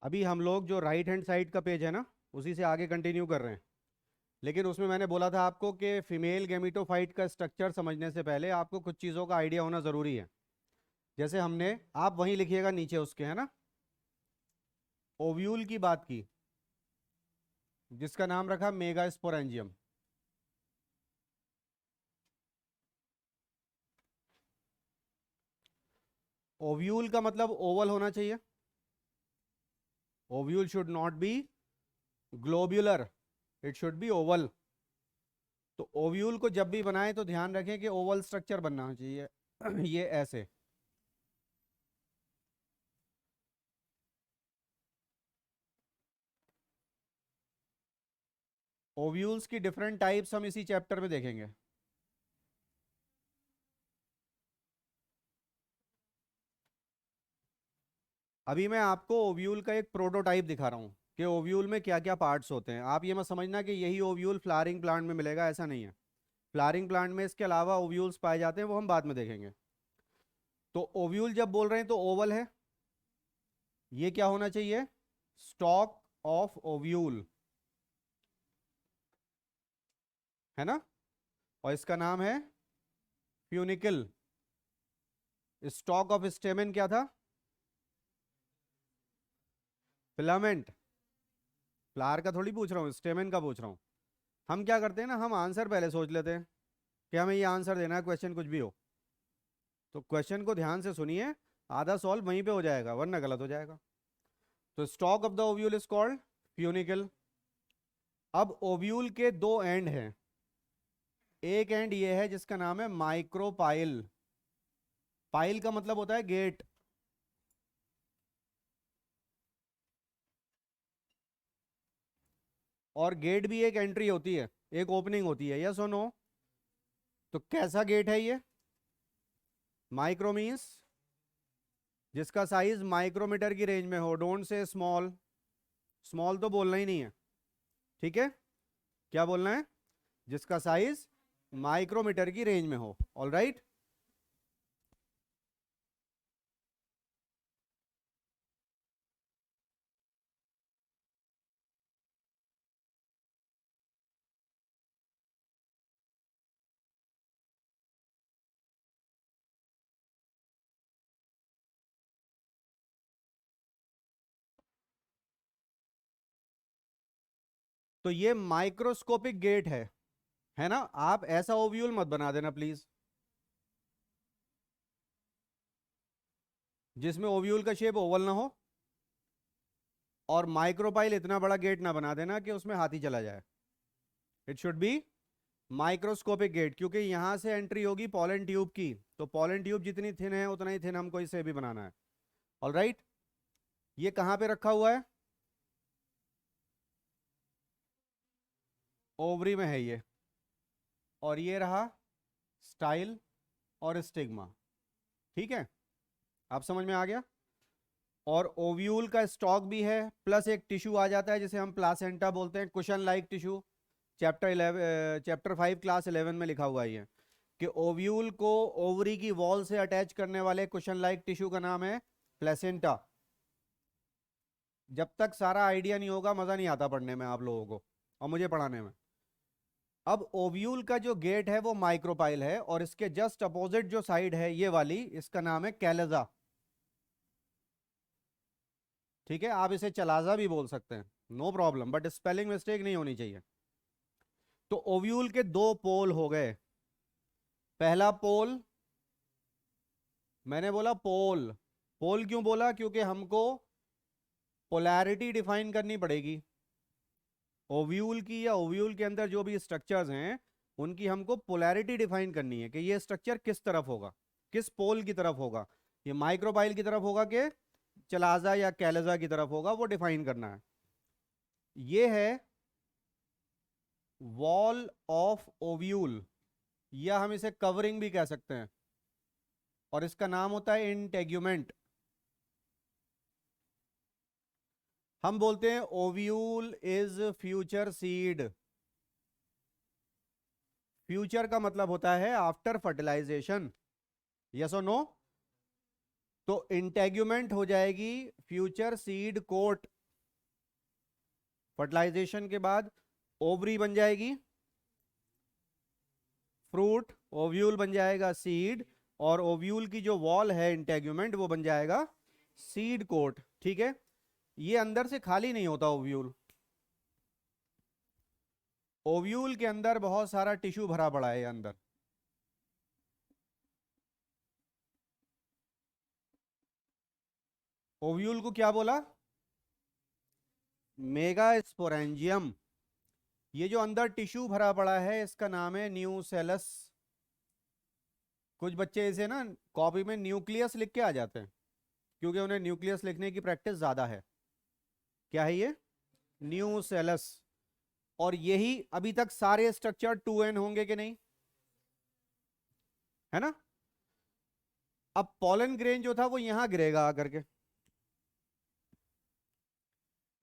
अभी हम लोग जो राइट हैंड साइड का पेज है ना, उसी से आगे कंटिन्यू कर रहे हैं। लेकिन उसमें मैंने बोला था आपको कि फीमेल गेमिटोफाइट का स्ट्रक्चर समझने से पहले आपको कुछ चीज़ों का आइडिया होना ज़रूरी है। जैसे हमने, आप वहीं लिखिएगा नीचे उसके, है ना, ओव्यूल की बात की, जिसका नाम रखा मेगास्पोरेंजियम। ओव्यूल का मतलब ओवल होना चाहिए। Ovule should not be globular, it should be oval. तो ओव्यूल को जब भी बनाएं तो ध्यान रखें कि ओवल स्ट्रक्चर बनना चाहिए। ये ऐसे। ओव्यूल्स की डिफरेंट टाइप्स हम इसी चैप्टर में देखेंगे। अभी मैं आपको ओव्यूल का एक प्रोटोटाइप दिखा रहा हूँ कि ओव्यूल में क्या क्या पार्ट्स होते हैं। आप ये मत समझना कि यही ओव्यूल फ्लावरिंग प्लांट में मिलेगा, ऐसा नहीं है। फ्लावरिंग प्लांट में इसके अलावा ओव्यूल्स पाए जाते हैं, वो हम बाद में देखेंगे। तो ओव्यूल जब बोल रहे हैं तो ओवल है। ये क्या होना चाहिए? स्टॉक ऑफ ओव्यूल, है ना। और इसका नाम है फ्यूनिकल। स्टॉक ऑफ स्टेमेन क्या था? फिलामेंट। फ्लावर का थोड़ी पूछ रहा हूँ, स्टेमेन का पूछ रहा हूँ। हम क्या करते हैं ना, हम आंसर पहले सोच लेते हैं कि हमें ये आंसर देना है, क्वेश्चन कुछ भी हो। तो क्वेश्चन को ध्यान से सुनिए, आधा सॉल्व वहीं पे हो जाएगा, वरना गलत हो जाएगा। तो stock of the ovule is called funicle. अब ओव्यूल के दो एंड हैं। एक एंड ये है जिसका नाम है माइक्रोपाइल। पाइल का मतलब होता है गेट। और गेट भी एक एंट्री होती है, एक ओपनिंग होती है, यस और नो? तो कैसा गेट है ये? माइक्रो मीन्स जिसका साइज माइक्रोमीटर की रेंज में हो, डोंट से स्मॉल। स्मॉल तो बोलना ही नहीं है, ठीक है। क्या बोलना है? जिसका साइज माइक्रोमीटर की रेंज में हो, ऑल राइट। तो ये माइक्रोस्कोपिक गेट है ना। आप ऐसा ओव्यूल मत बना देना प्लीज, जिसमें ओव्यूल का शेप ओवल ना हो। और माइक्रोपाइल इतना बड़ा गेट ना बना देना कि उसमें हाथी चला जाए। It should be microscopic gate, क्योंकि यहां से एंट्री होगी पॉलन ट्यूब की। तो पॉलन ट्यूब जितनी थिन है उतना ही थिन हमको इसे भी बनाना है, ऑल राइट। ये कहां पे रखा हुआ है? ओवरी में है ये। और ये रहा स्टाइल और स्टिग्मा, ठीक है। आप समझ में आ गया। और ओव्यूल का स्टॉक भी है, प्लस एक टिश्यू आ जाता है जिसे हम प्लासेंटा बोलते हैं, cushion like tissue. Chapter 5 class 11 में लिखा हुआ है ये, कि ओव्यूल को ओवरी की वॉल से अटैच करने वाले कुशन लाइक टिश्यू का नाम है प्लेसेंटा। जब तक सारा आइडिया नहीं होगा मजा नहीं आता पढ़ने में आप लोगों को, और मुझे पढ़ाने में। अब ओव्यूल का जो गेट है वो माइक्रोपाइल है, और इसके जस्ट अपोजिट जो साइड है ये वाली, इसका नाम है कैलेजा। ठीक है, आप इसे चलाजा भी बोल सकते हैं, no problem, but spelling mistake नहीं होनी चाहिए। तो ओव्यूल के दो पोल हो गए। पहला पोल, मैंने बोला पोल। पोल क्यों बोला? क्योंकि हमको पोलैरिटी डिफाइन करनी पड़ेगी। ओव्यूल की या ओव्यूल के अंदर जो भी स्ट्रक्चर्स हैं उनकी हमको पोलैरिटी डिफाइन करनी है कि ये स्ट्रक्चर किस तरफ होगा, किस पोल की तरफ होगा। ये माइक्रोपाइल की तरफ होगा कि चलाजा या कैलेजा की तरफ होगा, वो डिफाइन करना है। ये है वॉल ऑफ ओव्यूल, या हम इसे कवरिंग भी कह सकते हैं, और इसका नाम होता है इंटेग्यूमेंट। हम बोलते हैं ovule is future seed. Future का मतलब होता है आफ्टर फर्टिलाइजेशन, यस और नो? तो इंटेग्यूमेंट हो जाएगी फ्यूचर सीड कोट। फर्टिलाइजेशन के बाद ओवरी बन जाएगी फ्रूट, ओव्यूल बन जाएगा सीड, और ओव्यूल की जो वॉल है इंटेग्यूमेंट वो बन जाएगा सीड कोट। ठीक है, ये अंदर से खाली नहीं होता ओव्यूल। ओव्यूल के अंदर बहुत सारा टिश्यू भरा पड़ा है अंदर। ओव्यूल को क्या बोला? मेगास्पोरेंजियम। ये जो अंदर टिश्यू भरा पड़ा है इसका नाम है न्यूसेलस। कुछ बच्चे इसे ना कॉपी में न्यूक्लियस लिख के आ जाते हैं क्योंकि उन्हें न्यूक्लियस लिखने की प्रैक्टिस ज्यादा है। क्या है ये? न्यूसेलस। और यही अभी तक सारे स्ट्रक्चर 2n होंगे कि नहीं, है ना? अब पॉलन ग्रेन जो था वो यहां गिरेगा आकर के,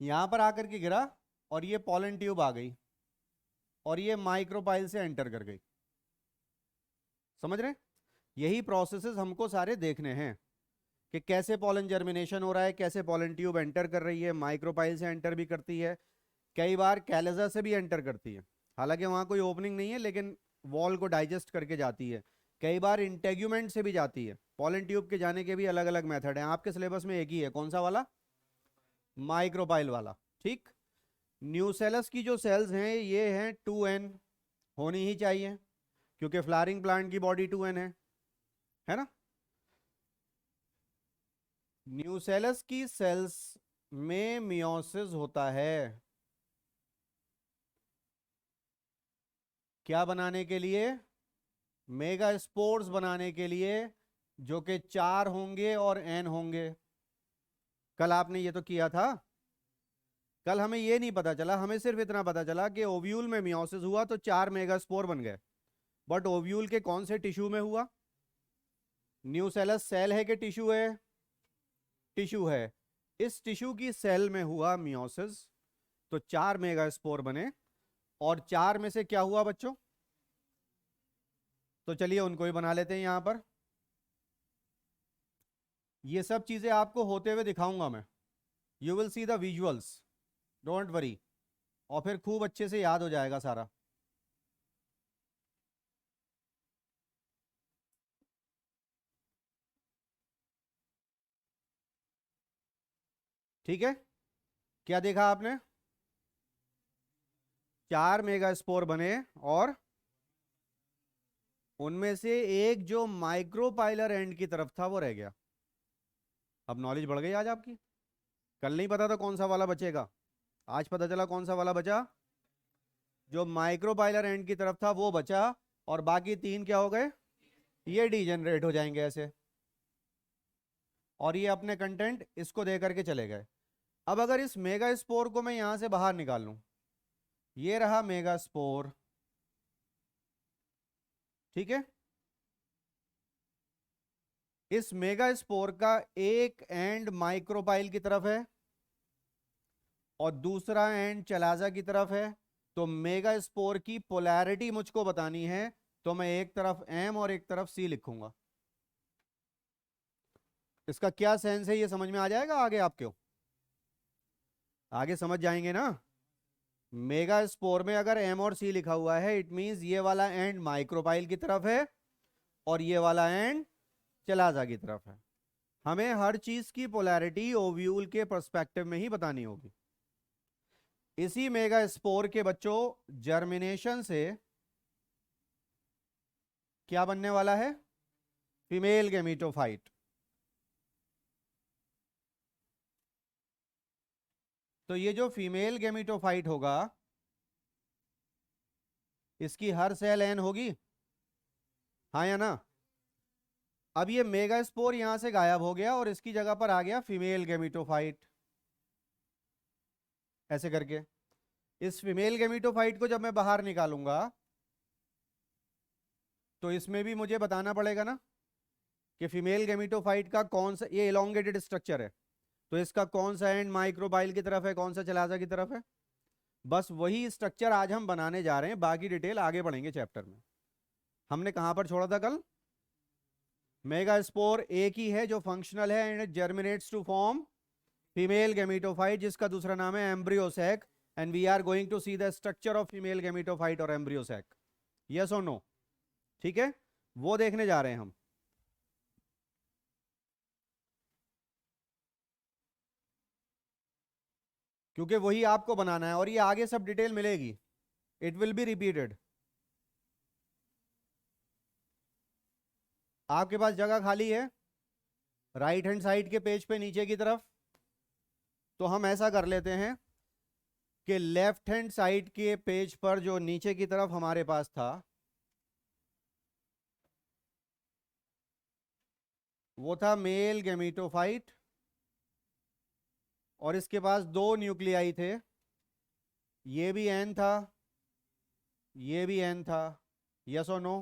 यहां पर आकर के गिरा, और ये पॉलन ट्यूब आ गई और ये माइक्रोपाइल से एंटर कर गई। समझ रहे? यही प्रोसेसेस हमको सारे देखने हैं कि कैसे पॉलन जर्मिनेशन हो रहा है, कैसे पॉलन ट्यूब एंटर कर रही है, माइक्रोपाइल से एंटर भी करती है, कई बार कैलेजा से भी एंटर करती है, हालांकि वहां कोई ओपनिंग नहीं है लेकिन वॉल को डाइजेस्ट करके जाती है, कई बार इंटेग्यूमेंट से भी जाती है। पॉलन ट्यूब के जाने के भी अलग अलग मेथड हैं। आपके सिलेबस में एक ही है, कौन सा वाला? माइक्रोपाइल वाला। ठीक। न्यूसेलस की जो सेल्स हैं ये हैं 2n, होनी ही चाहिए क्योंकि फ्लावरिंग प्लांट की बॉडी 2n है ना? न्यूसेलस की सेल्स में मियोसिस होता है, क्या बनाने के लिए? मेगास्पोर्स बनाने के लिए, जो कि 4 होंगे और n होंगे। कल आपने ये तो किया था। कल हमें ये नहीं पता चला, हमें सिर्फ इतना पता चला कि ओव्यूल में मियोसिस हुआ तो 4 मेगास्पोर बन गए, बट ओव्यूल के कौन से टिश्यू में हुआ? न्यूसेलस सेल है कि टिश्यू है? टिश्यू है। इस टिश्यू की सेल में हुआ मियोसिस तो 4 मेगास्पोर बने, और 4 में से क्या हुआ बच्चों? तो चलिए उनको ही बना लेते हैं यहां पर। ये सब चीजें आपको होते हुए दिखाऊंगा मैं, you will see the visuals, don't worry, और फिर खूब अच्छे से याद हो जाएगा सारा। ठीक है, क्या देखा आपने? 4 मेगास्पोर बने और उनमें से एक जो माइक्रोपाइलर एंड की तरफ था वो रह गया। अब नॉलेज बढ़ गई आज आपकी। कल नहीं पता था कौन सा वाला बचेगा, आज पता चला कौन सा वाला बचा। जो माइक्रोपाइलर एंड की तरफ था वो बचा, और बाकी 3 क्या हो गए? ये डीजेनरेट हो जाएंगे ऐसे, और ये अपने कंटेंट इसको दे करके चले गए। अब अगर इस मेगा स्पोर को मैं यहां से बाहर निकाल लूं, ये रहा मेगा स्पोर, ठीक है? इस मेगा स्पोर का एक एंड माइक्रोपाइल की तरफ है और दूसरा एंड चलाजा की तरफ है। तो मेगा स्पोर की पोलैरिटी मुझको बतानी है, तो मैं एक तरफ M और एक तरफ C लिखूंगा। इसका क्या सेंस है ये समझ में आ जाएगा आगे आपको? आगे समझ जाएंगे ना? मेगा स्पोर में अगर M और C लिखा हुआ है इट मींस ये वाला एंड माइक्रोपाइल की तरफ है और ये वाला एंड चलाजा की तरफ है। हमें हर चीज की पोलैरिटी ओव्यूल के पर्सपेक्टिव में ही बतानी होगी। इसी मेगा स्पोर के बच्चों जर्मिनेशन से क्या बनने वाला है? Female gametophyte. तो ये जो फीमेल गैमीटोफाइट होगा इसकी हर सेल एन होगी, हाँ या ना? अब ये मेगा स्पोर यहां से गायब हो गया और इसकी जगह पर आ गया फीमेल गैमीटोफाइट, ऐसे करके। इस फीमेल गैमीटोफाइट को जब मैं बाहर निकालूंगा तो इसमें भी मुझे बताना पड़ेगा ना कि फीमेल गैमीटोफाइट का कौन सा, ये इलोंगेटेड स्ट्रक्चर है तो इसका कौन सा एंड माइक्रोबाइल की तरफ है, कौन सा चलाजा की तरफ है। बस वही स्ट्रक्चर आज हम बनाने जा रहे हैं, बाकी डिटेल आगे बढ़ेंगे चैप्टर में। हमने कहां पर छोड़ा था कल? मेगास्पोर एक ही है जो फंक्शनल है and germinates to form female gametophyte जिसका दूसरा नाम है embryo sac and we are going to see the structure of female gametophyte और एम्ब्रियोसैक। यस और नो? ठीक है, वो देखने जा रहे हैं हम। क्योंकि वही आपको बनाना है और ये आगे सब डिटेल मिलेगी, इट विल बी रिपीटेड। आपके पास जगह खाली है राइट हैंड साइड के पेज पे नीचे की तरफ, तो हम ऐसा कर लेते हैं कि लेफ्ट हैंड साइड के पेज पर जो नीचे की तरफ हमारे पास था वो था मेल गैमेटोफाइट और इसके पास दो न्यूक्लियाई थे, ये भी एन था, ये भी एन था। यस और नो?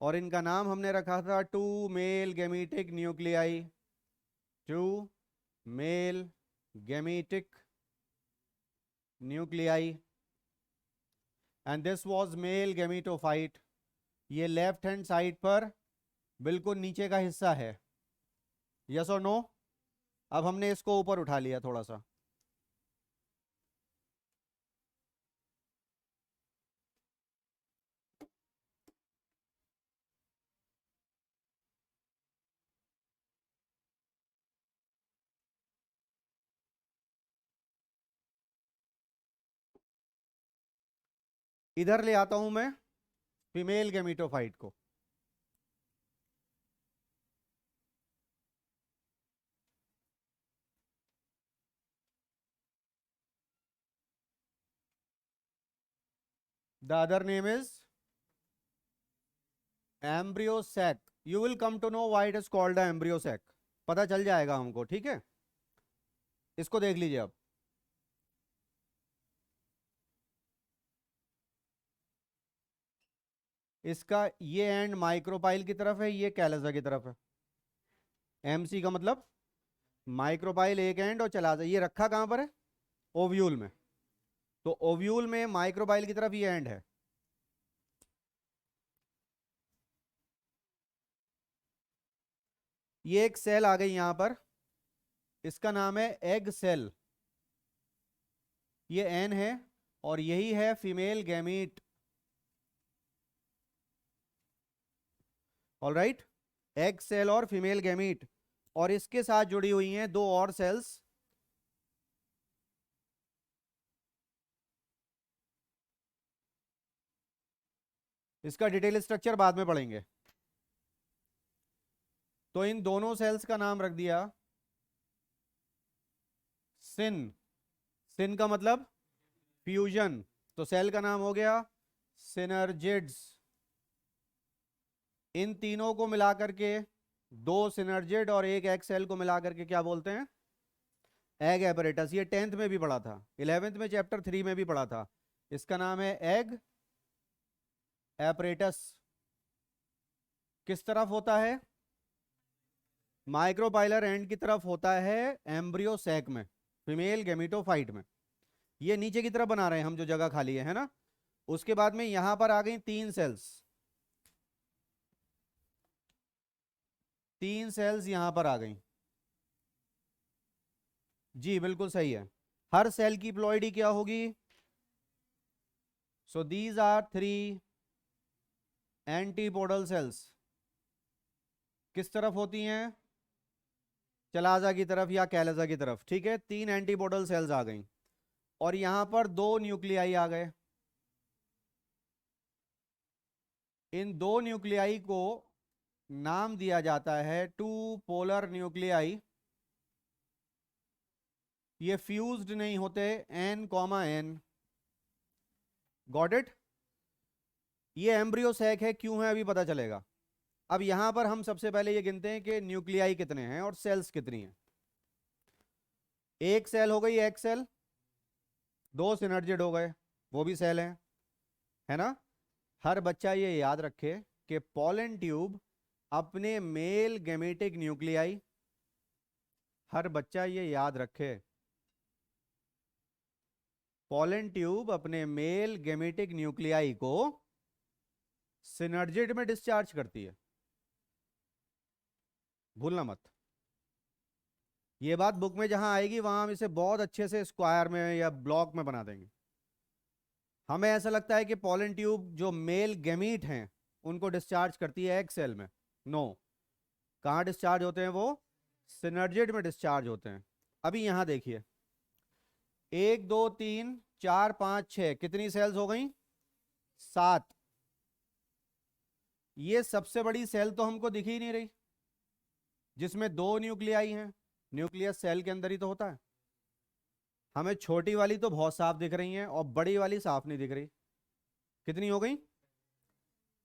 और इनका नाम हमने रखा था two male gametic nuclei, two male gametic nuclei and this was male gametophyte. ये लेफ्ट हैंड साइड पर बिल्कुल नीचे का हिस्सा है। यस और नो? अब हमने इसको ऊपर उठा लिया थोड़ा सा। इधर ले आता हूं मैं फीमेल गैमेटोफाइट को। The other name is embryo sac. You will come to know why it is called the embryo sac, पता चल जाएगा हमको। ठीक है, इसको देख लीजिए अब। इसका ये एंड माइक्रोपाइल की तरफ है, ये कैलसा की तरफ है। एमसी का मतलब माइक्रोपाइल एक एंड और चला जा, ये रखा कहां पर है? ओव्यूल में। तो ओव्यूल में माइक्रोपाइल की तरफ ये एंड है। ये एक सेल आ गई यहां पर, इसका नाम है एग सेल। ये एन है और यही है female gamete. All right, egg cell और फीमेल गैमीट, और इसके साथ जुड़ी हुई हैं दो और सेल्स। इसका डिटेल स्ट्रक्चर बाद में पढ़ेंगे। तो इन दोनों सेल्स का नाम रख दिया सिन। सिन का मतलब फ्यूजन, तो सेल का नाम हो गया सिनर्जिड्स। इन तीनों को मिलाकर के, दो सिनर्जिड और एक एग सेल को मिलाकर के क्या बोलते हैं? Egg apparatus. ये 10th में भी पढ़ा था, 11th में चैप्टर 3 में भी पढ़ा था। इसका नाम है एग एपरेटस। किस तरफ होता है? माइक्रोपाइलर एंड की तरफ होता है एम्ब्रियो सैक में, फीमेल गैमेटोफाइट में। ये नीचे की तरफ बना रहे हैं हम जो जगह खाली है ना। उसके बाद में यहां पर आ गई तीन सेल्स, तीन सेल्स यहां पर आ गई। जी बिल्कुल सही है। हर सेल की प्लॉइडी क्या होगी? So these are three antipodal cells. किस तरफ होती हैं? चलाजा की तरफ या कैलजा की तरफ। ठीक है, तीन एंटीपोडल सेल्स आ गई और यहां पर दो न्यूक्लियाई आ गए। इन दो न्यूक्लियाई को नाम दिया जाता है टू पोलर न्यूक्लियाई। ये फ्यूज्ड नहीं होते, n comma n. Got it? ये एम्ब्रियो सैक है, क्यों है अभी पता चलेगा। अब यहां पर हम सबसे पहले ये गिनते हैं कि न्यूक्लियाई कितने हैं और सेल्स कितनी हैं। एक सेल हो गई एक सेल, दो सिनर्जिड हो गए, वो भी सेल हैं, है ना। हर बच्चा ये याद रखे कि पोलन ट्यूब अपने मेल गैमेटिक न्यूक्लियाई, हर बच्चा ये याद रखे पोलन ट्यूब अपने मेल गैमेटिक न्यूक्लियाई को सिनर्जिड में डिस्चार्ज करती है। भूलना मत। ये बात बुक में जहां आएगी वहां हम इसे बहुत अच्छे से स्क्वायर में या ब्लॉक में बना देंगे। हमें ऐसा लगता है कि पॉलन ट्यूब जो मेल गैमीट हैं उनको डिस्चार्ज करती है एग सेल में। नो। कहाँ डिस्चार्ज होते हैं वो? सिनर्जिड में डिस्चार्ज होते हैं। अभी यहां देखिए, 1 2 3 4 5 6 कितनी सेल्स हो गई? 7। ये सबसे बड़ी सेल तो हमको दिख ही नहीं रही, जिसमें 2 न्यूक्लियाई हैं। न्यूक्लियस सेल के अंदर ही तो होता है। हमें छोटी वाली तो बहुत साफ दिख रही हैं और बड़ी वाली साफ नहीं दिख रही। कितनी हो गई?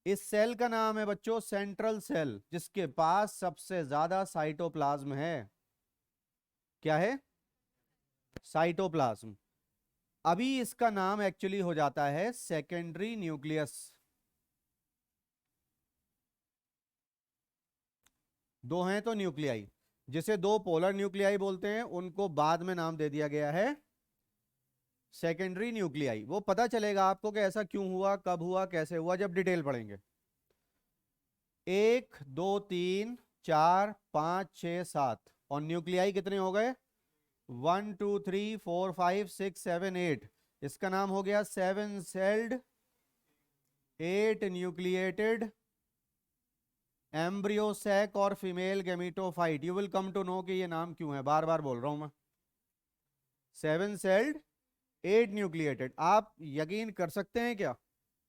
इस सेल का नाम है बच्चों सेंट्रल सेल, जिसके पास सबसे ज्यादा साइटोप्लाज्म है। क्या है? साइटोप्लाज्म। अभी इसका नाम एक्चुअली हो जाता है सेकेंडरी न्यूक्लियस। दो हैं तो न्यूक्लियाई, जिसे दो पोलर न्यूक्लियाई बोलते हैं, उनको बाद में नाम दे दिया गया है सेकेंडरी न्यूक्लियाई। वो पता चलेगा आपको कि ऐसा क्यों हुआ, कब हुआ, कैसे हुआ, जब डिटेल पढ़ेंगे। 1 2 3 4 5 6 7 और न्यूक्लियाई कितने हो गए? 1 2 3 4 5 6 7 8। इसका नाम हो गया 7 सेल्ड 8 न्यूक्लिएटेड एम्ब्रियो सैक और female gametophyte. You will come to know कि ये नाम क्यों है, बार बार बोल रहा हूं मैं। 7 सेल्ड 8 न्यूक्लिएटेड। आप यकीन कर सकते हैं क्या,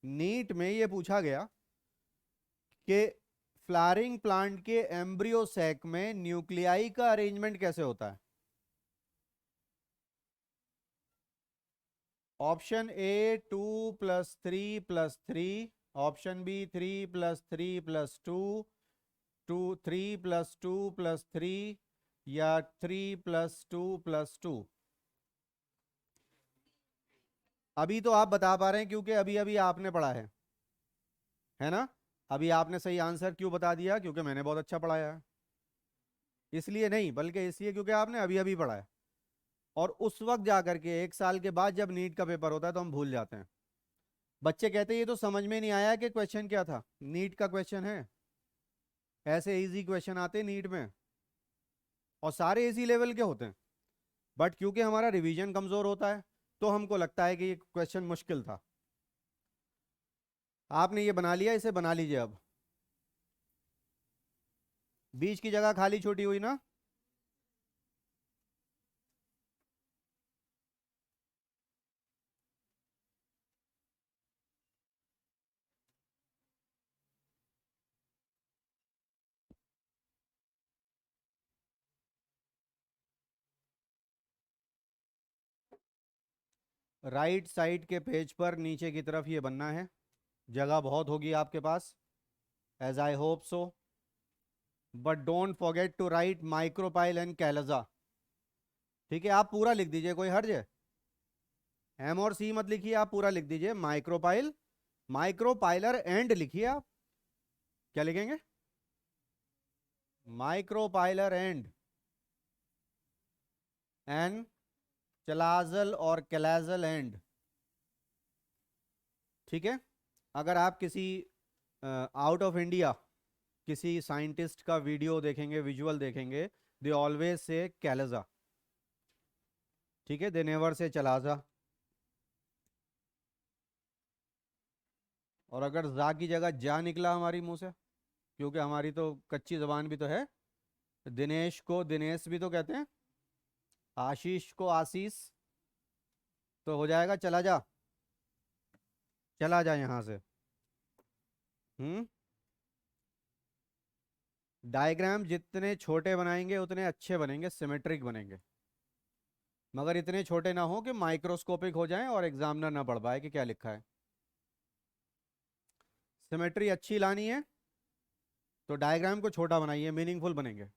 नीट में ये पूछा गया कि फ्लावरिंग प्लांट के एम्ब्रियो सैक में न्यूक्लियाई का अरेंजमेंट कैसे होता है? ऑप्शन ए 2 + 3 + 3, ऑप्शन बी 3 + 3 + 2, 3 + 2 + 3, या 3 + 2 + 2। अभी तो आप बता पा रहे हैं क्योंकि अभी अभी आपने पढ़ा है ना? अभी आपने सही आंसर क्यों बता दिया? क्योंकि मैंने बहुत अच्छा पढ़ाया है। इसलिए नहीं, बल्कि इसलिए क्योंकि आपने अभी अभी पढ़ा है। और उस वक्त जाकर के 1 साल के बाद जब नीट का पेपर होता है तो हम भूल जाते हैं। बच्चे कहते हैं ये तो समझ में नहीं आया कि क्वेश्चन क्या था। नीट का क्वेश्चन है, ऐसे इजी क्वेश्चन आते हैं नीट में, और सारे इसी लेवल के होते हैं। बट क्योंकि हमारा रिवीजन कमजोर होता है तो हमको लगता है कि ये क्वेश्चन मुश्किल था। आपने ये बना लिया, इसे बना लीजिए अब। बीच की जगह खाली छोटी हुई ना? राइट साइड के पेज पर नीचे की तरफ ये बनना है। जगह बहुत होगी आपके पास, as I hope so. But don't forget to write micropyle and chalaza. ठीक है, आप पूरा लिख दीजिए, कोई हर्ज है? एम और सी मत लिखिए, आप पूरा लिख दीजिए माइक्रोपाइल। माइक्रोपाइलर एंड लिखिए आप। क्या लिखेंगे? माइक्रोपाइलर एंड एन चलाजल और कैलाजल एंड। ठीक है। अगर आप किसी आउट ऑफ इंडिया किसी साइंटिस्ट का वीडियो देखेंगे, विजुअल देखेंगे, दे ऑलवेज से कैलजा। ठीक है, दे नेवर से चलाजा। और अगर जा की जगह जा निकला हमारी मुंह से, क्योंकि हमारी तो कच्ची जबान भी तो है, दिनेश को दिनेश भी तो कहते हैं, आशीष को आशीष, तो हो जाएगा चला जा। चला जा यहां से। हम्म। डायग्राम जितने छोटे बनाएंगे उतने अच्छे बनेंगे, सिमेट्रिक बनेंगे। मगर इतने छोटे ना हो कि माइक्रोस्कोपिक हो जाएं और एग्जामिनर ना पढ़ पाए कि क्या लिखा है। सिमेट्री अच्छी लानी है तो डायग्राम को छोटा बनाइए, मीनिंगफुल बनेंगे।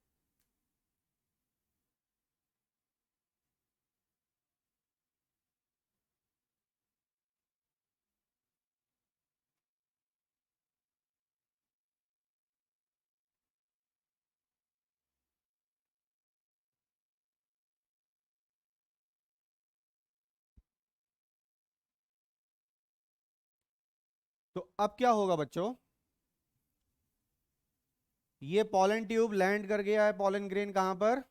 तो अब क्या होगा बच्चों? ये पॉलन ट्यूब लैंड कर गया है, पॉलन ग्रेन कहां पर?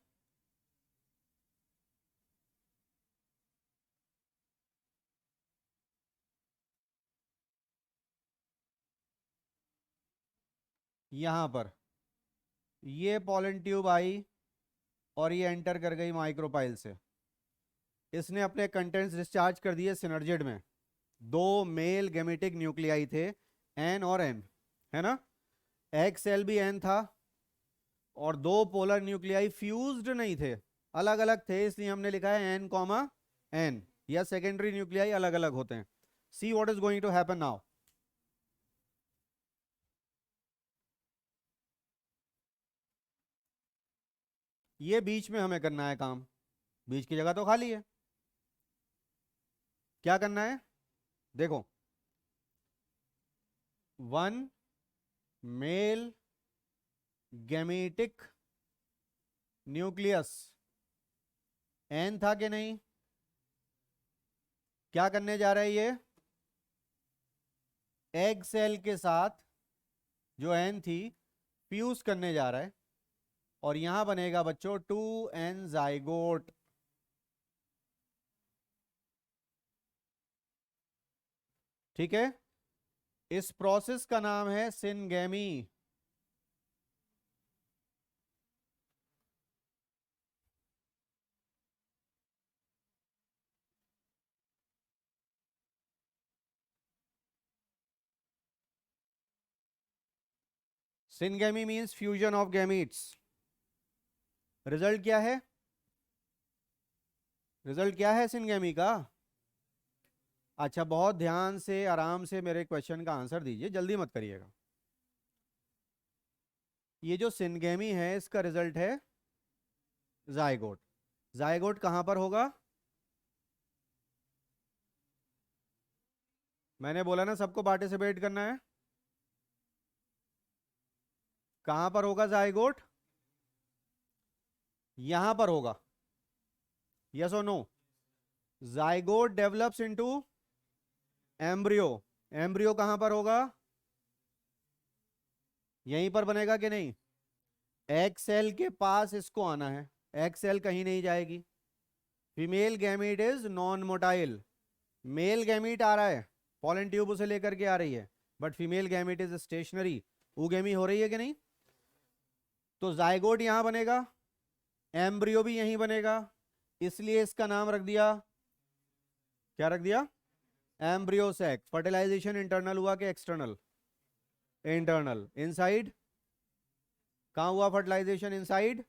यहां पर। ये पॉलन ट्यूब आई और ये एंटर कर गई माइक्रोपाइल से। इसने अपने कंटेंट्स डिस्चार्ज कर दिए सिनर्जिड में। दो मेल गेमेटिक न्यूक्लियाई थे, एन और एन, है ना? एक्स सेल भी एन था, और दो पोलर न्यूक्लियाई फ्यूज्ड नहीं थे, अलग अलग थे, इसलिए हमने लिखा है एन कॉमा एन, या सेकेंडरी न्यूक्लियाई अलग अलग होते हैं। See what is going to happen now. ये बीच में हमें करना है काम, बीच की जगह तो खाली है। क्या करना है? देखो, one male gametic nucleus, n था कि नहीं? क्या करने जा रहा है ये? एग सेल के साथ जो एन थी फ्यूज करने जा रहा है, और यहां बनेगा बच्चों 2n जाइगोट। ठीक है, इस प्रोसेस का नाम है syngamy. Syngamy means fusion of gametes. Result क्या है? रिजल्ट क्या है सिनगेमी का? अच्छा, बहुत ध्यान से आराम से मेरे क्वेश्चन का आंसर दीजिए, जल्दी मत करिएगा। ये जो सिनगेमी है इसका रिजल्ट है जाइगोट। जाइगोट कहां पर होगा? मैंने बोला ना सबको पार्टिसिपेट करना है। कहां पर होगा जाइगोट? यहां पर होगा। यस और no? Zygote develops into embryo. Embryo कहां पर होगा? यहीं पर बनेगा कि नहीं? एग सेल के पास इसको आना है, एग सेल कहीं नहीं जाएगी। Female gamete is non motile. Male gamete आ रहा है, पॉलन ट्यूब उसे लेकर के आ रही है, but female gamete is stationary, oogamy हो रही है कि नहीं? तो जाइगोट यहां बनेगा, एम्ब्रियो भी यहीं बनेगा, इसलिए इसका नाम रख दिया, क्या रख दिया? Embryo sac. फर्टिलाइजेशन इंटरनल हुआ कि एक्सटर्नल? इंटरनल। इनसाइड कहां हुआ fertilisation? Inside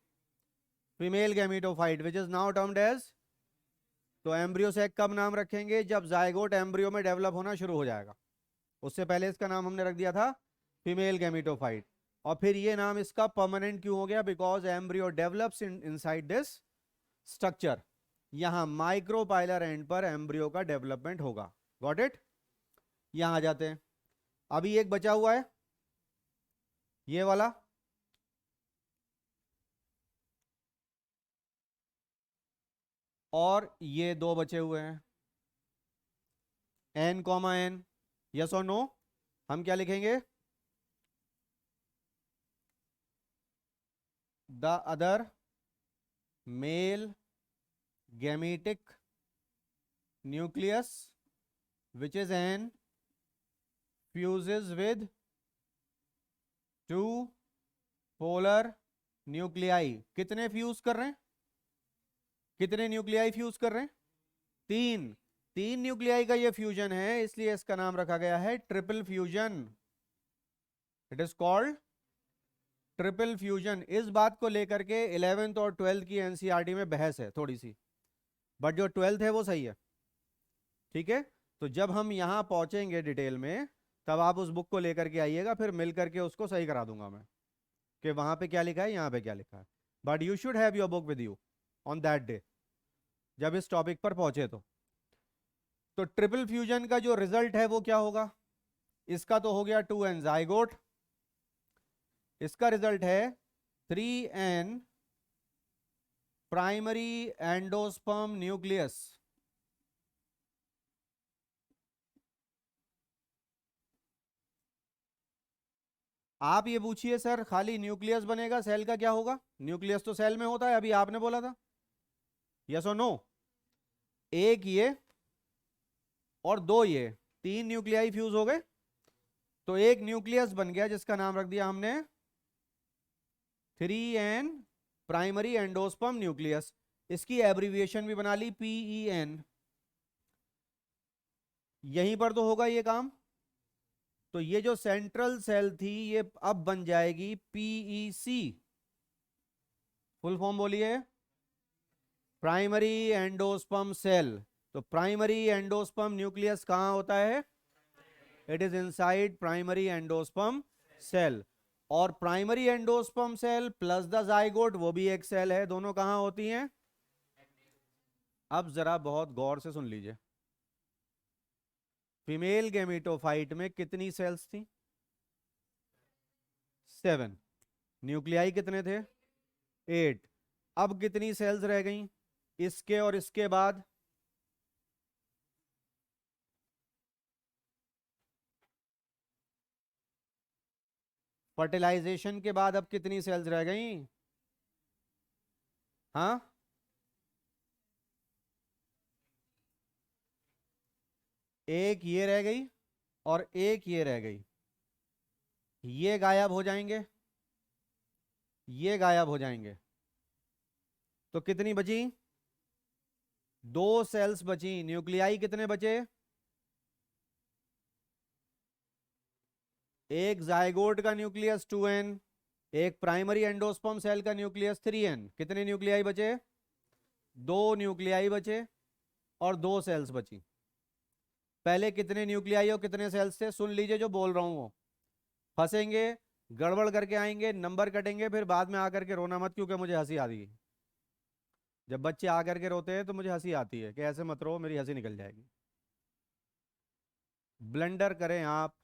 female gametophyte which is now termed as. तो एम्ब्रियो सेक कब नाम रखेंगे? जब जाइगोट एम्ब्रियो में डेवलप होना शुरू हो जाएगा। उससे पहले इसका नाम हमने रख दिया था फीमेल गैमीटोफाइट। और फिर ये नाम इसका परमानेंट क्यों हो गया? Because embryo develops inside this structure. यहां माइक्रोपाइलर एंड पर एम्ब्रियो का डेवलपमेंट होगा। Got it? यहां आ जाते हैं। अभी एक बचा हुआ है, ये वाला। और ये दो बचे हुए हैं, एन कॉमा एन। यस और नो? हम क्या लिखेंगे? The other male gametic nucleus which is n fuses with two polar nuclei. कितने फ्यूज कर रहे हैं? कितने न्यूक्लियाई फ्यूज कर रहे हैं? तीन। तीन न्यूक्लियाई का ये फ्यूजन है, इसलिए इसका नाम रखा गया है triple fusion. It is called triple fusion. इस बात को लेकर के 11th और 12th की एनसीईआरटी में बहस है थोड़ी सी, बट जो 12th है वो सही है। ठीक है, तो जब हम यहां पहुंचेंगे डिटेल में, तब आप उस बुक को लेकर के आइएगा, फिर मिल करके उसको सही करा दूंगा मैं, कि वहां पे क्या लिखा है, यहाँ पे क्या लिखा है। But you should have your book with you on that day, जब इस टॉपिक पर पहुंचे तो ट्रिपल फ्यूजन का जो रिजल्ट है वो क्या होगा? इसका तो हो गया 2n जाइगोट, इसका रिजल्ट है 3n प्राइमरी एंडोस्पर्म न्यूक्लियस। आप ये पूछिए सर खाली न्यूक्लियस बनेगा, सेल का क्या होगा? न्यूक्लियस तो सेल में होता है, अभी आपने बोला था। यस और नो? एक ये और दो ये, तीन न्यूक्लियाई फ्यूज हो गए, तो एक न्यूक्लियस बन गया जिसका नाम रख दिया हमने 3N, प्राइमरी एंडोस्पर्म न्यूक्लियस। इसकी एब्रिविएशन भी बना ली PEN। यहीं पर तो होगा ये काम। तो ये जो सेंट्रल सेल थी ये अब बन जाएगी PEC। फुल फॉर्म बोलिए। Primary endosperm cell. तो प्राइमरी एंडोस्पर्म न्यूक्लियस कहां होता है? It is inside primary endosperm cell. और primary endosperm cell plus the zygote, वो भी एक सेल है, दोनों कहां होती हैं? अब जरा बहुत गौर से सुन लीजिए। फीमेल गेमेटोफाइट में कितनी सेल्स थी? 7। न्यूक्लियाई कितने थे? 8। अब कितनी सेल्स रह गई इसके और इसके बाद? फर्टिलाइजेशन के बाद अब कितनी सेल्स रह गई? हाँ, एक ये रह गई और एक ये रह गई। ये गायब हो जाएंगे, ये गायब हो जाएंगे, तो कितनी बची? दो सेल्स बची। न्यूक्लियाई कितने बचे? एक जाइगोट का न्यूक्लियस 2N, एक प्राइमरी एंडोस्पर्म सेल का न्यूक्लियस 3N। कितने न्यूक्लियाई बचे? दो न्यूक्लियाई बचे और दो सेल्स बची। पहले कितने न्यूक्लियाई और कितने सेल्स थे? सुन लीजिए जो बोल रहा हूं वो। फंसेंगे, गड़बड़ करके आएंगे, नंबर कटेंगे, फिर बाद में आकर के रोना मत, क्योंकि मुझे हंसी आती है जब बच्चे आकर के रोते हैं, तो मुझे हंसी आती है कि ऐसे मत रो, मेरी हंसी निकल जाएगी। ब्लंडर करें आप,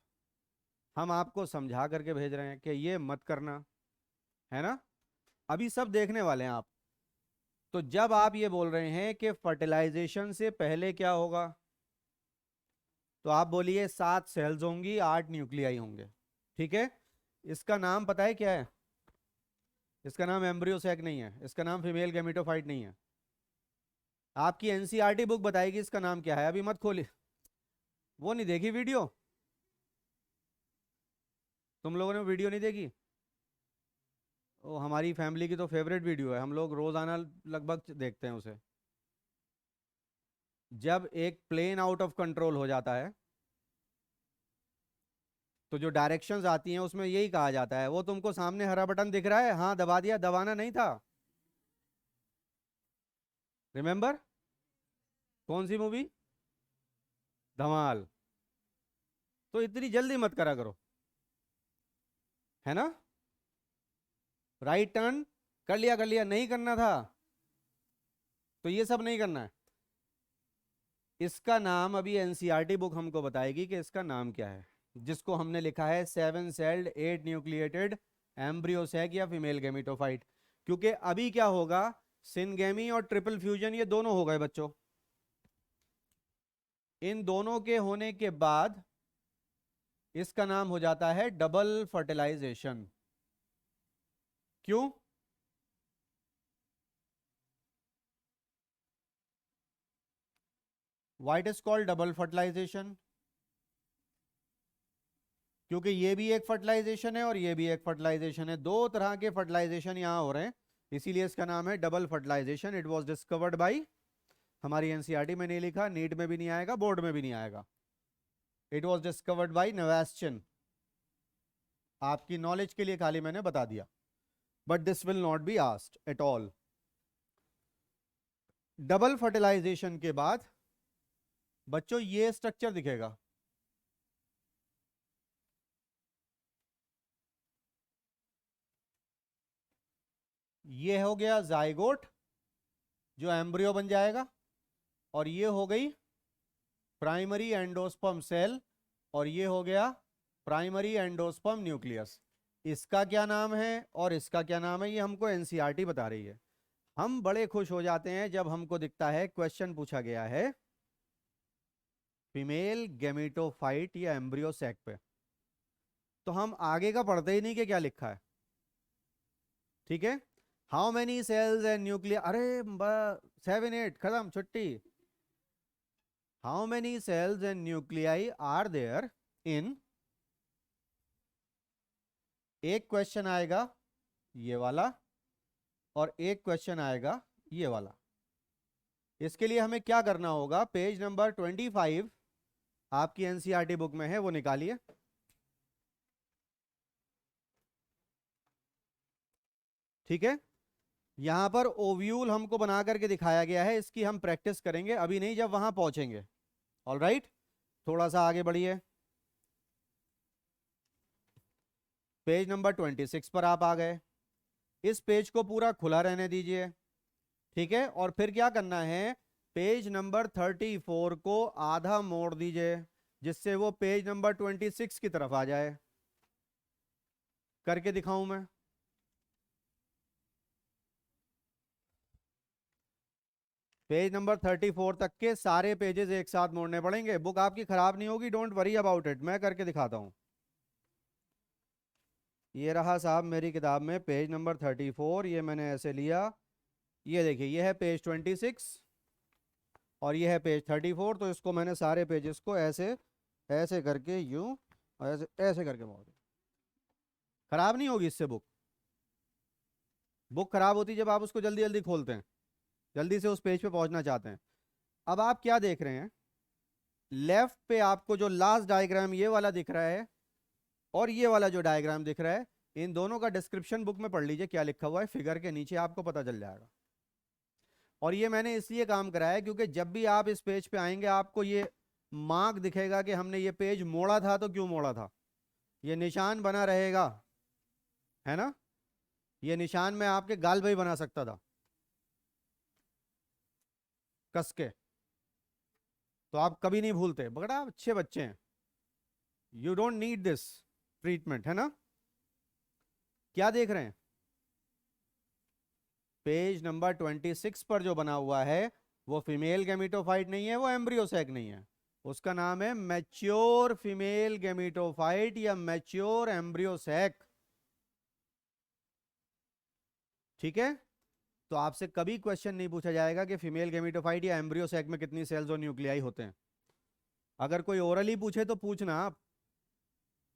हम आपको समझा करके भेज रहे हैं कि ये मत करना, है ना? अभी सब देखने वाले हैं आप। तो जब आप ये बोल रहे हैं कि फर्टिलाइजेशन से पहले क्या होगा, तो आप बोलिए 7 सेल्स होंगी, 8 न्यूक्लियाई होंगे। ठीक है? इसका नाम पता है क्या है? इसका नाम एम्ब्रियो सैक नहीं है, इसका नाम फीमेल गैमेटोफाइट नहीं है। आपकी एनसीईआरटी बुक बताएगी इसका नाम क्या है, अभी मत खोलिए। वो नहीं देखी वीडियो? तुम लोगों ने वीडियो नहीं देखी? वो हमारी फैमिली की तो फेवरेट वीडियो है, हम लोग रोजाना लगभग देखते हैं उसे। जब एक प्लेन आउट ऑफ कंट्रोल हो जाता है, तो जो डायरेक्शंस आती हैं उसमें यही कहा जाता है। वो तुमको सामने हरा बटन दिख रहा है, हाँ दबा दिया, दबाना नहीं था। रिमेंबर? कौन सी मूवी? धमाल। तो इतनी जल्दी मत करा करो, है ना? राइट टर्न कर लिया, नहीं करना था तो ये सब नहीं करना है। इसका नाम अभी एनसीईआरटी बुक हमको बताएगी कि इसका नाम क्या है, जिसको हमने लिखा है 7 सेल्ड 8 न्यूक्लिएटेड एम्ब्रियोसैक या फीमेल गैमेटोफाइट। क्योंकि अभी क्या होगा, सिनगेमी और ट्रिपल फ्यूजन ये दोनों हो गए बच्चों। इन दोनों के होने के बाद इसका नाम हो जाता है डबल फर्टिलाइजेशन। क्यों? Why it is called double fertilisation? क्योंकि ये भी एक फर्टिलाइजेशन है और ये भी एक फर्टिलाइजेशन है, दो तरह के फर्टिलाइजेशन यहां हो रहे हैं, इसीलिए इसका नाम है double fertilisation. It was discovered by, हमारी एनसीईआरटी में नहीं लिखा, नीट में भी नहीं आएगा, बोर्ड में भी नहीं आएगा। It was discovered by Nawaschin. आपकी नॉलेज के लिए खाली मैंने बता दिया, but this will not be asked at all. Double fertilization के बाद बच्चों ये स्ट्रक्चर दिखेगा। ये हो गया जाइगोट जो एम्ब्रियो बन जाएगा, और ये हो गई प्राइमरी एंडोस्पर्म सेल, और ये हो गया प्राइमरी एंडोस्पर्म न्यूक्लियस। इसका क्या नाम है और इसका क्या नाम है, ये हमको एनसीईआरटी बता रही है। हम बड़े खुश हो जाते हैं जब हमको दिखता है क्वेश्चन पूछा गया है फीमेल गैमेटोफाइट या एम्ब्रियो सैक पे। तो हम आगे का पढ़ते ही नहीं कि क्या लिखा है। ठीक है, how many cells and nuclear, अरे 7 8 खत्म छुट्टी। How many cells and nuclei are there in, एक क्वेश्चन आएगा ये वाला और एक क्वेश्चन आएगा ये वाला। इसके लिए हमें क्या करना होगा, पेज नंबर 25 आपकी एनसीईआरटी बुक में है, वो निकालिए। ठीक है, यहां पर ओव्यूल हमको बना करके दिखाया गया है, इसकी हम प्रैक्टिस करेंगे, अभी नहीं, जब वहां पहुंचेंगे। ऑल राइट, थोड़ा सा आगे बढ़िए, पेज नंबर 26 पर आप आ गए। इस पेज को पूरा खुला रहने दीजिए। ठीक है, और फिर क्या करना है, पेज नंबर 34 को आधा मोड़ दीजिए, जिससे वो पेज नंबर 26 की तरफ आ जाए। करके दिखाऊं मैं? पेज नंबर 34 तक के सारे पेजेस एक साथ मोड़ने पड़ेंगे, बुक आपकी खराब नहीं होगी, डोंट वरी अबाउट इट, मैं करके दिखाता हूं। ये रहा साहब मेरी किताब में पेज नंबर 34, ये मैंने ऐसे लिया, ये देखिए ये है पेज 26 और ये है पेज 34, तो इसको मैंने सारे पेजेस को ऐसे ऐसे करके यूं और ऐसे ऐसे करके मोड़ दिया। खराब नहीं होगी इससे बुक, बुक खराब होती जब आप उसको जल्दी जल्दी खोलते हैं, जल्दी से उस पेज पे पहुंचना चाहते हैं। अब आप क्या देख रहे हैं, लेफ्ट पे आपको जो लास्ट डायग्राम ये वाला दिख रहा है और ये वाला जो डायग्राम दिख रहा है, इन दोनों का डिस्क्रिप्शन बुक में पढ़ लीजिए क्या लिखा हुआ है, फिगर के नीचे आपको पता चल जाएगा। और ये मैंने इसलिए काम कराया है क्योंकि जब भी आप इस पेज पे आएंगे आपको ये मार्क दिखेगा कि हमने ये पेज मोड़ा था, तो क्यों मोड़ा था, ये निशान बना रहेगा, है ना। ये निशान मैं आपके गाल पे ही बना सकता था कस के, तो आप कभी नहीं भूलते, बड़ा आप अच्छे बच्चे हैं, you don't need this treatment, है ना। क्या देख रहे हैं, पेज नंबर 26 पर जो बना हुआ है वो फीमेल गैमेटोफाइट नहीं है, वो एम्ब्रियोसैक नहीं है, उसका नाम है मैच्योर फीमेल गैमेटोफाइट या मैच्योर एम्ब्रियोसैक। ठीक है, तो आपसे कभी क्वेश्चन नहीं पूछा जाएगा कि फीमेल गैमेटोफाइट या एम्ब्रियोसैक में कितनी सेल्स और न्यूक्लियाई होते हैं। अगर कोई ओरली पूछे तो पूछना आप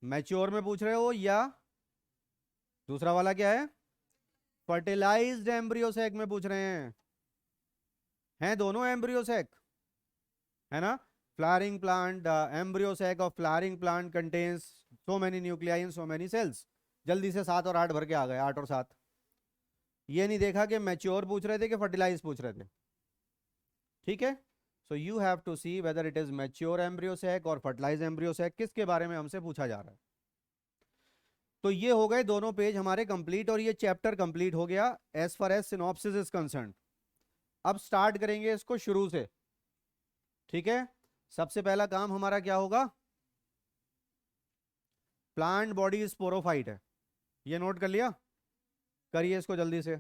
मैच्योर में पूछ रहे हो या दूसरा वाला क्या है, फर्टिलाइज्ड एम्ब्रियोसैक में पूछ रहे हैं दोनों एम्ब्रियोसैक, है ना। Flowering plant, embryo sac of flowering plant contains so many nuclei and so many cells। जल्दी से 7 और 8 भर के आ गए, 8 और 7। ये नहीं देखा कि मैच्योर पूछ रहे थे कि फर्टिलाइज पूछ रहे थे। ठीक है, so you have to see whether it is mature embryo sac और फर्टिलाइज एम्ब्रियो सैक, किसके बारे में हमसे पूछा जा रहा है। तो ये हो गए दोनों पेज हमारे कंप्लीट और ये चैप्टर कंप्लीट हो गया as far as synopsis is concern. अब स्टार्ट करेंगे इसको शुरू से। ठीक है, सबसे पहला काम हमारा क्या होगा, प्लांट बॉडी स्पोरोफाइट है, ये नोट कर लिया, करिए इसको जल्दी से।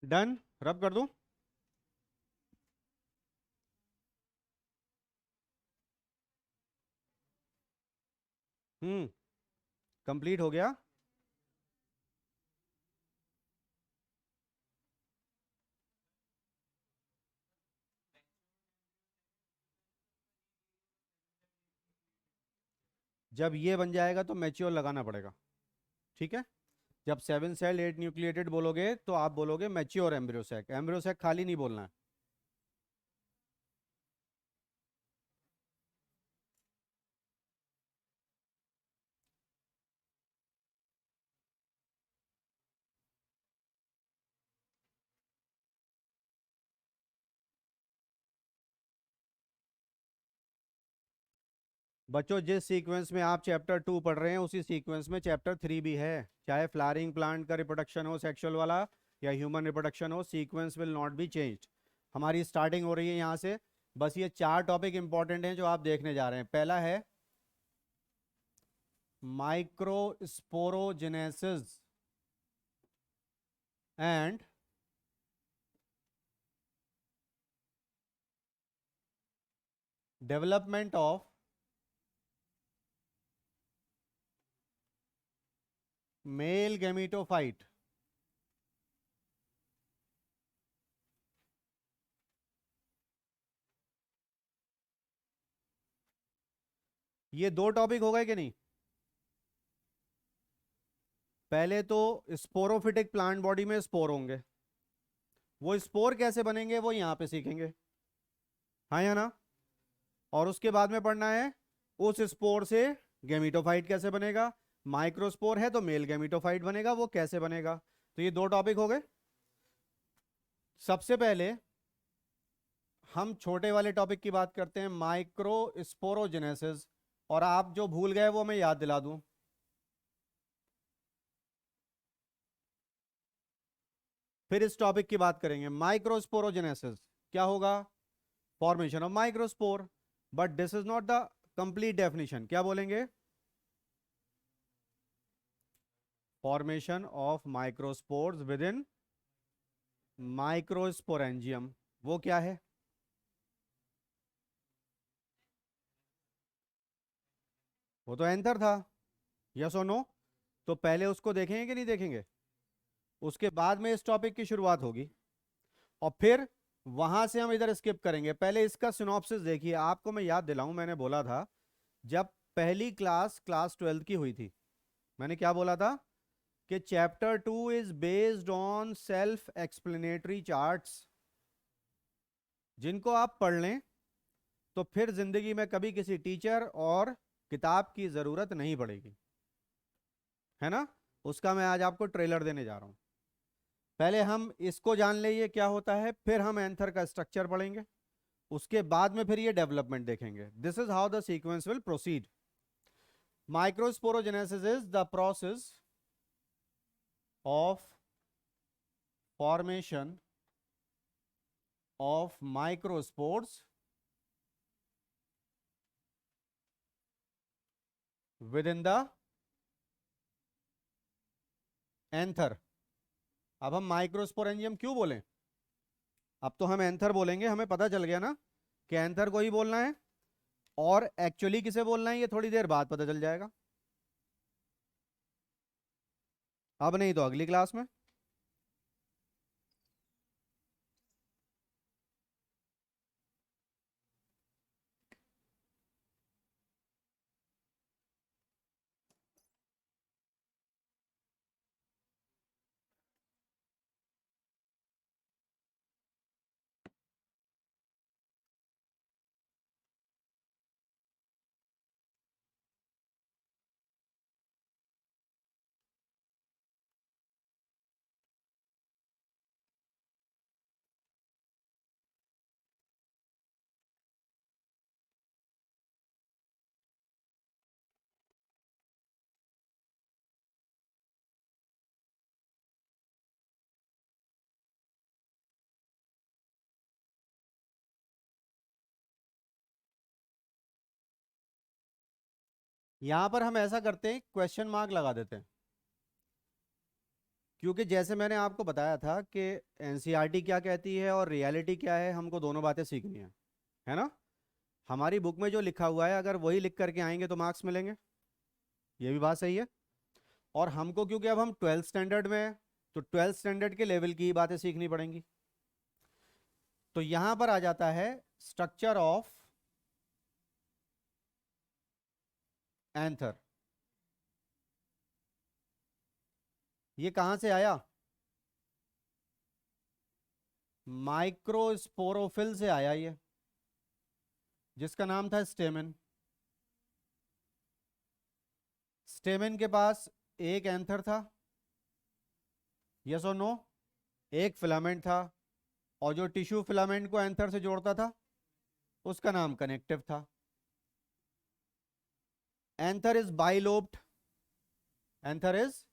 डन, रब कर दूं? कंप्लीट हो गया। जब ये बन जाएगा तो मैच्योर लगाना पड़ेगा, ठीक है। जब 7 सेल 8 न्यूक्लिएटेड बोलोगे तो आप बोलोगे मैच्योर एम्ब्रियोसेक, एम्ब्रियोसेक खाली नहीं बोलना है। बच्चों जिस सीक्वेंस में आप चैप्टर 2 पढ़ रहे हैं उसी सीक्वेंस में चैप्टर 3 भी है। चाहे फ्लावरिंग प्लांट का रिप्रोडक्शन हो सेक्सुअल वाला या ह्यूमन रिप्रोडक्शन हो, sequence will not be changed. हमारी स्टार्टिंग हो रही है यहाँ से। बस ये 4 टॉपिक इंपॉर्टेंट हैं जो आप देखने जा रहे हैं। पहला है microsporogenesis and development of male gametophyte. ये 2 टॉपिक हो गए कि नहीं? पहले तो स्पोरोफिटिक प्लांट बॉडी में स्पोर होंगे, वो स्पोर कैसे बनेंगे वो यहां पे सीखेंगे, हाँ या ना। और उसके बाद में पढ़ना है उस स्पोर से गैमीटोफाइट कैसे बनेगा। माइक्रोस्पोर है तो मेल गैमीटोफाइट बनेगा, वो कैसे बनेगा। तो ये 2 टॉपिक हो गए। सबसे पहले हम छोटे वाले टॉपिक की बात करते हैं, माइक्रोस्पोरोजेनेसिस। और आप जो भूल गए वो मैं याद दिला दूं। फिर इस टॉपिक की बात करेंगे, माइक्रोस्पोरोजेनेसिस क्या होगा, formation of microspore. But this is not the complete definition. क्या बोलेंगे? Formation of microspores with in microsporangium, वो क्या है? वो तो एंथर था, यस और नो। तो पहले उसको देखेंगे कि नहीं देखेंगे? उसके बाद में इस टॉपिक की शुरुआत होगी और फिर वहां से हम इधर स्किप करेंगे। पहले इसका सिनॉप्सिस देखिए। आपको मैं याद दिलाऊं, मैंने बोला था जब पहली क्लास 12th की हुई थी, मैंने क्या बोला था कि chapter 2 is based on self explanatory charts. जिनको आप पढ़ लें तो फिर जिंदगी में कभी किसी टीचर और किताब की जरूरत नहीं पड़ेगी, है ना। उसका मैं आज आपको ट्रेलर देने जा रहा हूं। पहले हम इसको जान ले ये क्या होता है, फिर हम एंथर का स्ट्रक्चर पढ़ेंगे, उसके बाद में फिर ये डेवलपमेंट देखेंगे। This is how the sequence will proceed. Microsporogenesis is the process of formation of microspores with in the anther. अब हम माइक्रोस्पोरेंजियम क्यों बोलें? अब तो हम एंथर बोलेंगे, हमें पता चल गया ना कि एंथर को ही बोलना है। और एक्चुअली किसे बोलना है ये थोड़ी देर बाद पता चल जाएगा, अब नहीं तो अगली क्लास में। यहां पर हम ऐसा करते हैं, क्वेश्चन मार्क लगा देते हैं, क्योंकि जैसे मैंने आपको बताया था कि एनसीईआरटी क्या कहती है और रियलिटी क्या है, हमको दोनों बातें सीखनी है ना। हमारी बुक में जो लिखा हुआ है अगर वही लिख करके आएंगे तो मार्क्स मिलेंगे, ये भी बात सही है। और हमको क्योंकि अब हम 12th स्टैंडर्ड में हैं, तो 12th स्टैंडर्ड के लेवल की ही बातें सीखनी पड़ेंगी। तो यहां पर आ जाता है स्ट्रक्चर ऑफ एंथर। ये कहां से आया? माइक्रोस्पोरोफिल से आया ये, जिसका नाम था स्टेमेन। स्टेमेन के पास एक एंथर था, यस और नो, एक फिलामेंट था, और जो टिश्यू फिलामेंट को एंथर से जोड़ता था उसका नाम कनेक्टिव था। Anther is bilobed, anther is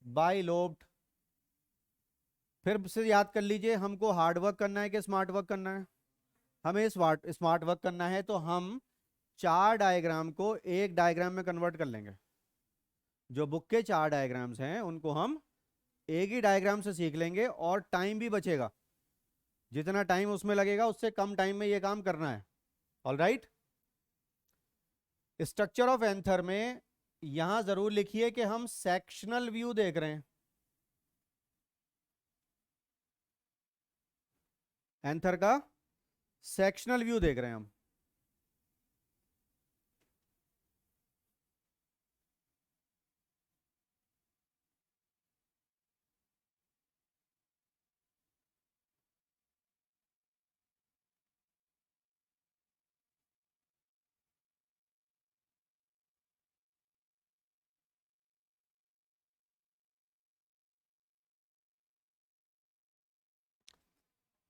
bilobed. फिर से याद कर लीजिए, हमको हार्ड वर्क करना है कि स्मार्ट वर्क करना है? हमें स्मार्ट स्मार्ट वर्क करना है, तो हम 4 डायग्राम को एक डायग्राम में कन्वर्ट कर लेंगे। जो बुक के 4 डायग्राम्स हैं उनको हम एक ही डायग्राम से सीख लेंगे, और टाइम भी बचेगा। जितना टाइम उसमें लगेगा उससे कम टाइम में ये काम करना है। All right. Structure of anther में यहां जरूर लिखिए कि हम सेक्शनल व्यू देख रहे हैं। एंथर का सेक्शनल व्यू देख रहे हैं हम।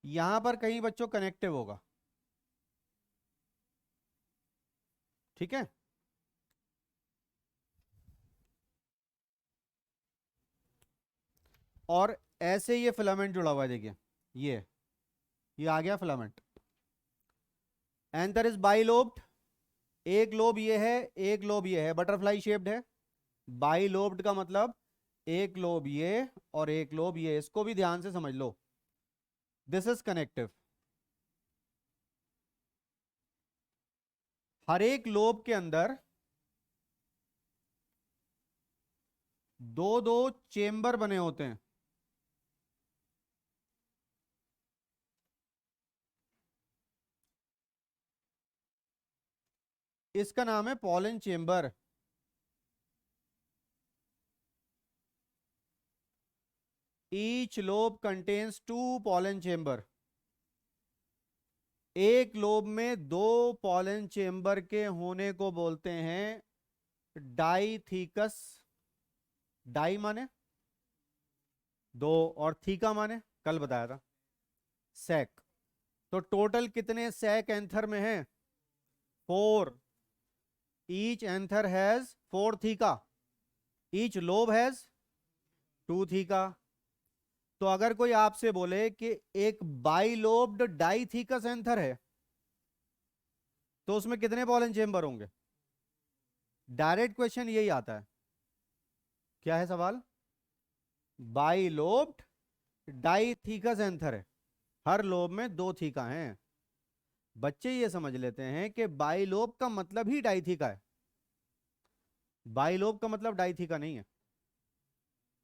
यहां पर कहीं बच्चों कनेक्टिव होगा, ठीक है। और ऐसे ये फिलामेंट जुड़ा हुआ है, देखिए ये आ गया फिलामेंट। एंथर इज बाइलोब्ड, एक लोब ये है, एक लोब ये है, बटरफ्लाई शेप्ड है। बाइलोब्ड का मतलब एक लोब ये और एक लोब ये, इसको भी ध्यान से समझ लो। This is connective. हर एक लोब के अंदर दो दो चेंबर बने होते हैं। इसका नाम है pollen chamber. Each lobe contains 2 pollen chamber. एक लोब में 2 पॉलन चेंबर के होने को बोलते हैं डाइथीकस। डाई माने दो, और थीका माने कल बताया था सैक। तो टोटल कितने सैक एंथर में हैं? 4। Each anther has 4 theca, each lobe has 2 theca. तो अगर कोई आपसे बोले कि एक बाइलोब्ड डाइथीकस एंथर है, तो उसमें कितने पॉलन चेंबर होंगे? डायरेक्ट क्वेश्चन यही आता है। क्या है सवाल? बाइलोब्ड डाइथीकस एंथर है, हर लोब में 2 थीका हैं। बच्चे ये समझ लेते हैं कि बाइलोब का मतलब ही डाइथीका है। बाइलोब का मतलब डाइथीका नहीं है।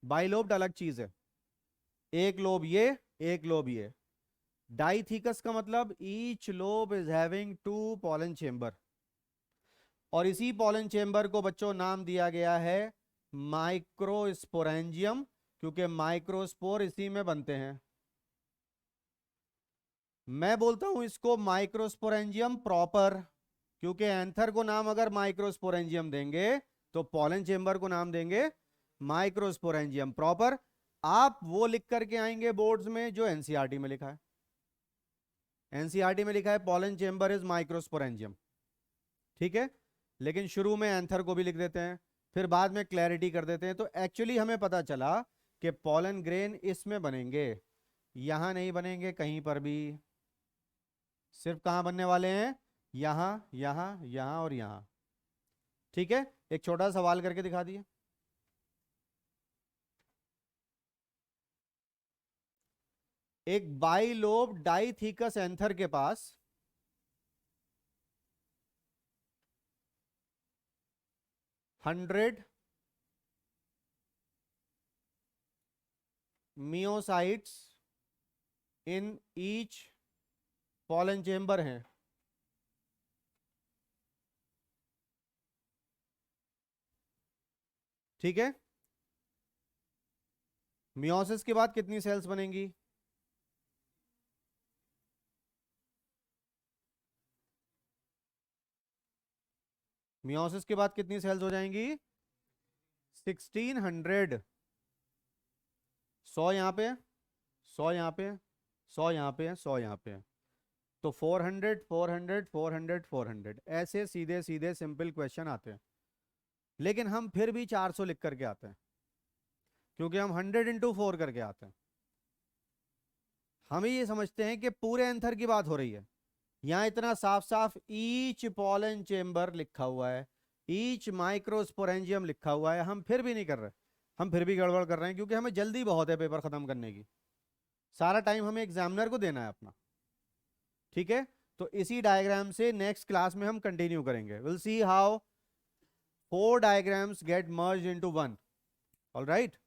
बाइलोब्ड अलग चीज है। एक लोब ये, एक लोब ये। डाइथीकस का मतलब each lobe is having 2 pollen chamber. और इसी पॉलन चेंबर को बच्चों नाम दिया गया है माइक्रोस्पोरेंजियम, क्योंकि माइक्रोस्पोर इसी में बनते हैं। मैं बोलता हूं इसको माइक्रोस्पोरेंजियम प्रॉपर, क्योंकि एंथर को नाम अगर माइक्रोस्पोरेंजियम देंगे तो पॉलन चेंबर को नाम देंगे माइक्रोस्पोरेंजियम प्रॉपर। आप वो लिख करके आएंगे बोर्ड्स में जो एनसीईआरटी में लिखा है। एनसीईआरटी में लिखा है पॉलन चेंबर इज माइक्रोस्पोरेंजियम, ठीक है। लेकिन शुरू में एंथर को भी लिख देते हैं, फिर बाद में क्लैरिटी कर देते हैं। तो एक्चुअली हमें पता चला कि पॉलन ग्रेन इसमें बनेंगे, यहां नहीं बनेंगे कहीं पर भी। सिर्फ कहां बनने वाले हैं? यहां, यहां, यहां और यहां, ठीक है। एक छोटा सवाल करके दिखा दिए। एक बाइलोब डाइथिकस एंथर के पास 100 myocytes in each pollen chamber हैं। ठीक है, मियोसिस के बाद कितनी सेल्स बनेंगी? मियोसिस के बाद कितनी सेल्स हो जाएंगी? 1600। 100 यहाँ पे, 100 यहाँ पे, 100 यहाँ पे, 100 यहाँ पे, तो 400 400 400 400 ऐसे सीधे सीधे सिंपल क्वेश्चन आते हैं। लेकिन हम फिर भी 400 लिख करके आते हैं, क्योंकि हम 100 इंटू 4 करके आते हैं। हम ये समझते हैं कि पूरे एंथर की बात हो रही है। यहां इतना साफ साफ ईच पॉलन चेंबर लिखा हुआ है, ईच माइक्रोस्पोरेंजियम लिखा हुआ है, हम फिर भी नहीं कर रहे। हम फिर भी गड़बड़ कर रहे हैं, क्योंकि हमें जल्दी बहुत है पेपर खत्म करने की। सारा टाइम हमें एग्जामिनर को देना है अपना। ठीक है, तो इसी डायग्राम से नेक्स्ट क्लास में हम कंटिन्यू करेंगे। Will see how 4 diagrams get merged into 1। All right.